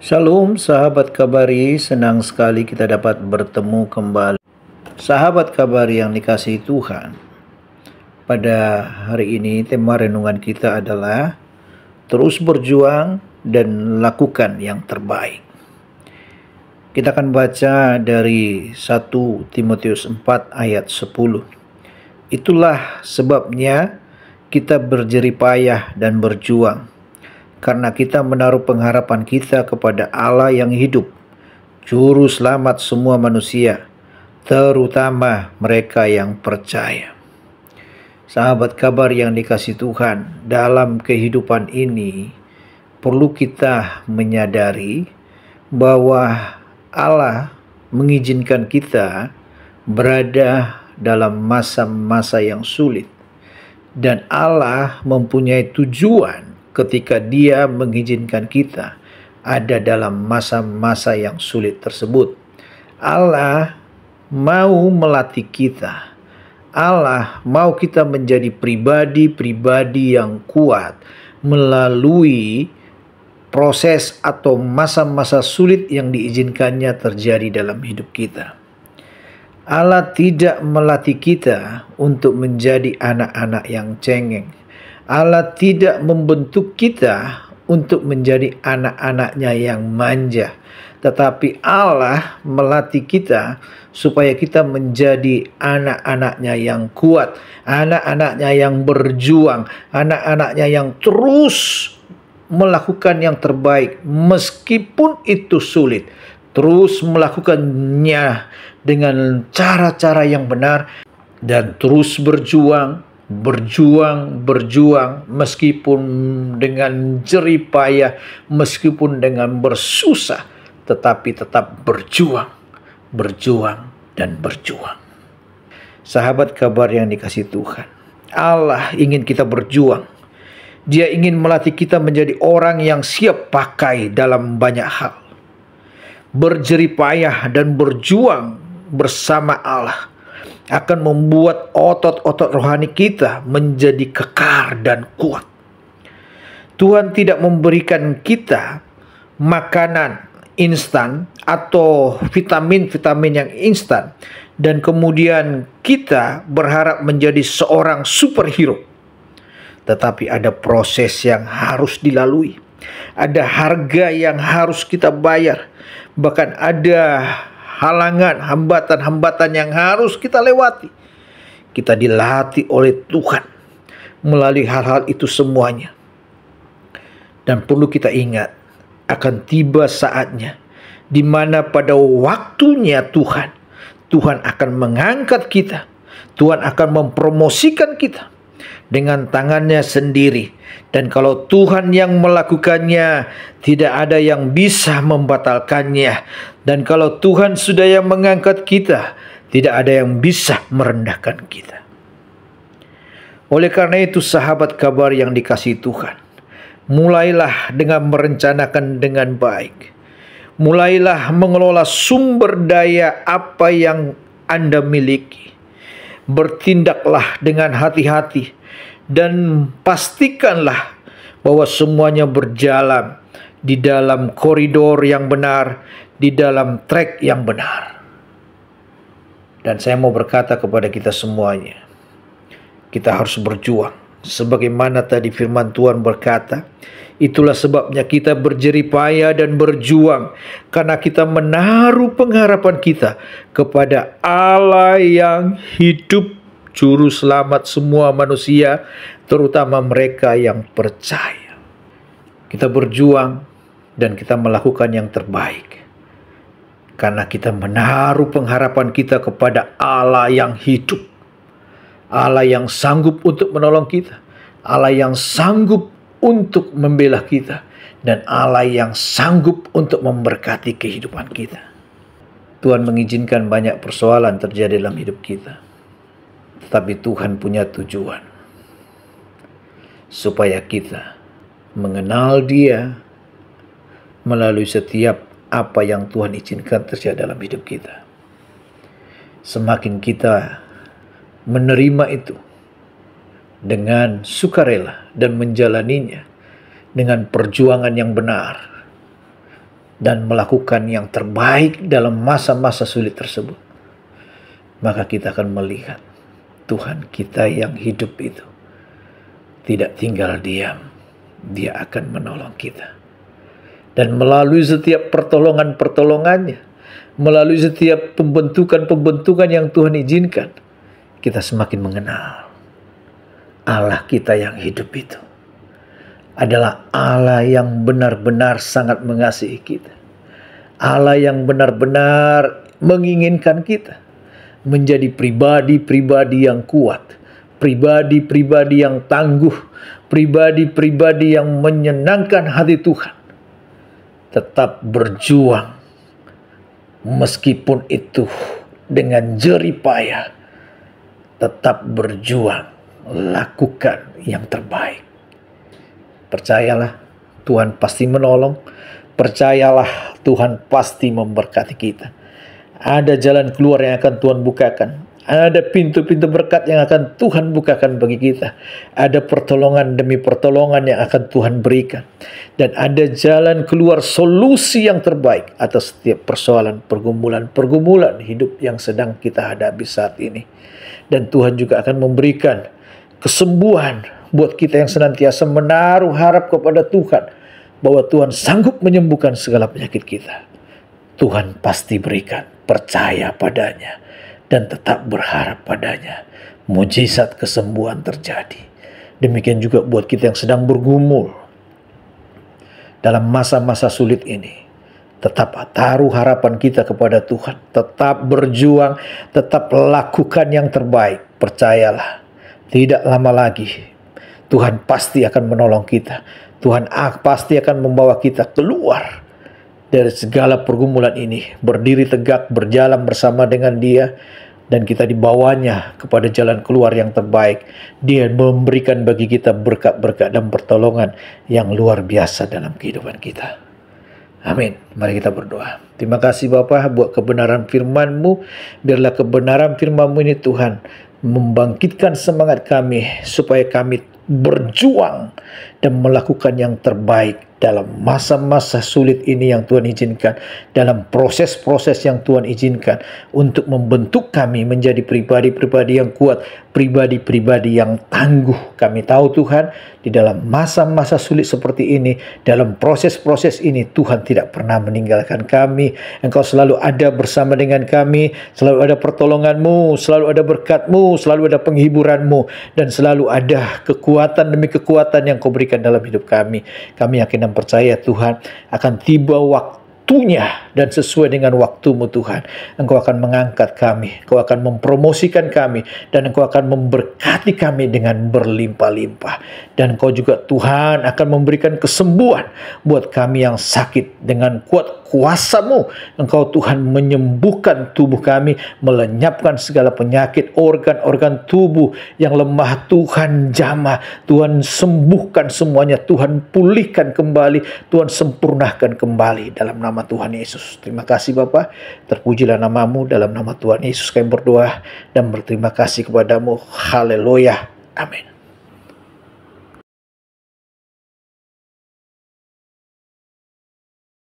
Shalom sahabat Kabari, senang sekali kita dapat bertemu kembali. Sahabat Kabari yang dikasihi Tuhan, pada hari ini tema renungan kita adalah terus berjuang dan lakukan yang terbaik. Kita akan baca dari 1 Timotius 4 ayat 10. Itulah sebabnya kita berjeripayah dan berjuang, karena kita menaruh pengharapan kita kepada Allah yang hidup, Juru Selamat semua manusia, terutama mereka yang percaya. Sahabat kabar yang dikasihi Tuhan, dalam kehidupan ini perlu kita menyadari bahwa Allah mengizinkan kita berada dalam masa-masa yang sulit, dan Allah mempunyai tujuan ketika Dia mengizinkan kita ada dalam masa-masa yang sulit tersebut. Allah mau melatih kita. Allah mau kita menjadi pribadi-pribadi yang kuat melalui proses atau masa-masa sulit yang diizinkannya terjadi dalam hidup kita. Allah tidak melatih kita untuk menjadi anak-anak yang cengeng. Allah tidak membentuk kita untuk menjadi anak-anaknya yang manja, tetapi Allah melatih kita supaya kita menjadi anak-anaknya yang kuat, anak-anaknya yang berjuang, anak-anaknya yang terus melakukan yang terbaik meskipun itu sulit, terus melakukannya dengan cara-cara yang benar, dan terus berjuang meskipun dengan jerih payah, meskipun dengan bersusah, tetapi tetap berjuang. Sahabat kabar yang dikasihi Tuhan, Allah ingin kita berjuang. Dia ingin melatih kita menjadi orang yang siap pakai dalam banyak hal. Berjerih payah dan berjuang bersama Allah akan membuat otot-otot rohani kita menjadi kekar dan kuat. Tuhan tidak memberikan kita makanan instan atau vitamin-vitamin yang instan dan kemudian kita berharap menjadi seorang superhero. Tetapi ada proses yang harus dilalui. Ada harga yang harus kita bayar. Bahkan ada halangan, hambatan-hambatan yang harus kita lewati. Kita dilatih oleh Tuhan melalui hal-hal itu semuanya. Dan perlu kita ingat, akan tiba saatnya di mana pada waktunya Tuhan akan mengangkat kita. Tuhan akan mempromosikan kita dengan tangannya sendiri. Dan kalau Tuhan yang melakukannya, tidak ada yang bisa membatalkannya. Dan kalau Tuhan sudah yang mengangkat kita, tidak ada yang bisa merendahkan kita. Oleh karena itu, sahabat kabar yang dikasihi Tuhan, mulailah dengan merencanakan dengan baik. Mulailah mengelola sumber daya apa yang Anda miliki. Bertindaklah dengan hati-hati dan pastikanlah bahwa semuanya berjalan di dalam koridor yang benar, di dalam track yang benar. Dan saya mau berkata kepada kita semuanya, kita harus berjuang. Sebagaimana tadi firman Tuhan berkata, itulah sebabnya kita berjerih payah dan berjuang, karena kita menaruh pengharapan kita kepada Allah yang hidup, Juru Selamat semua manusia, terutama mereka yang percaya. Kita berjuang dan kita melakukan yang terbaik, karena kita menaruh pengharapan kita kepada Allah yang hidup, Allah yang sanggup untuk menolong kita, Allah yang sanggup untuk membela kita, dan Allah yang sanggup untuk memberkati kehidupan kita. Tuhan mengizinkan banyak persoalan terjadi dalam hidup kita, tetapi Tuhan punya tujuan supaya kita mengenal Dia melalui setiap apa yang Tuhan izinkan terjadi dalam hidup kita. Semakin kita menerima itu dengan sukarela dan menjalaninya dengan perjuangan yang benar, dan melakukan yang terbaik dalam masa-masa sulit tersebut, maka kita akan melihat Tuhan kita yang hidup itu tidak tinggal diam. Dia akan menolong kita. Dan melalui setiap pertolongan-pertolongannya, melalui setiap pembentukan-pembentukan yang Tuhan izinkan, kita semakin mengenal Allah kita yang hidup itu adalah Allah yang benar-benar sangat mengasihi kita. Allah yang benar-benar menginginkan kita menjadi pribadi-pribadi yang kuat, pribadi-pribadi yang tangguh, pribadi-pribadi yang menyenangkan hati Tuhan. Tetap berjuang meskipun itu dengan jerih payah. Tetap berjuang, lakukan yang terbaik. Percayalah, Tuhan pasti menolong. Percayalah, Tuhan pasti memberkati kita. Ada jalan keluar yang akan Tuhan bukakan. Ada pintu-pintu berkat yang akan Tuhan bukakan bagi kita. Ada pertolongan demi pertolongan yang akan Tuhan berikan. Dan ada jalan keluar solusi yang terbaik atas setiap persoalan, pergumulan hidup yang sedang kita hadapi saat ini. Dan Tuhan juga akan memberikan kesembuhan buat kita yang senantiasa menaruh harap kepada Tuhan, bahwa Tuhan sanggup menyembuhkan segala penyakit kita. Tuhan pasti berikan, percaya padanya dan tetap berharap padanya. Mujizat kesembuhan terjadi. Demikian juga buat kita yang sedang bergumul dalam masa-masa sulit ini. Tetap taruh harapan kita kepada Tuhan. Tetap berjuang, tetap lakukan yang terbaik. Percayalah, tidak lama lagi Tuhan pasti akan menolong kita. Tuhan pasti akan membawa kita keluar dari segala pergumulan ini, berdiri tegak, berjalan bersama dengan Dia, dan kita dibawanya kepada jalan keluar yang terbaik. Dia memberikan bagi kita berkat-berkat dan pertolongan yang luar biasa dalam kehidupan kita. Amin. Mari kita berdoa. Terima kasih Bapa buat kebenaran firman-Mu. Biarlah kebenaran firman-Mu ini Tuhan membangkitkan semangat kami supaya kami berjuang dan melakukan yang terbaik dalam masa-masa sulit ini yang Tuhan izinkan, dalam proses-proses yang Tuhan izinkan untuk membentuk kami menjadi pribadi-pribadi yang kuat, pribadi-pribadi yang tangguh. Kami tahu Tuhan, di dalam masa-masa sulit seperti ini, dalam proses-proses ini, Tuhan tidak pernah meninggalkan kami. Engkau selalu ada bersama dengan kami, selalu ada pertolongan-Mu, selalu ada berkat-Mu, selalu ada penghiburan-Mu, dan selalu ada kekuatan demi kekuatan yang Kau berikan dalam hidup kami. Kami yakin dan percaya Tuhan akan tiba waktunya dan sesuai dengan waktu-Mu Tuhan. Engkau akan mengangkat kami, Engkau akan mempromosikan kami, dan Engkau akan memberkati kami dengan berlimpah-limpah. Dan Engkau juga Tuhan akan memberikan kesembuhan buat kami yang sakit. Dengan kuat kuasa-Mu, Engkau Tuhan menyembuhkan tubuh kami, melenyapkan segala penyakit, organ-organ tubuh yang lemah Tuhan jamah, Tuhan sembuhkan semuanya, Tuhan pulihkan kembali, Tuhan sempurnakan kembali dalam nama Tuhan Yesus. Terima kasih Bapa, terpujilah nama-Mu, dalam nama Tuhan Yesus kami berdoa dan berterima kasih kepadamu. Haleluya. Amin.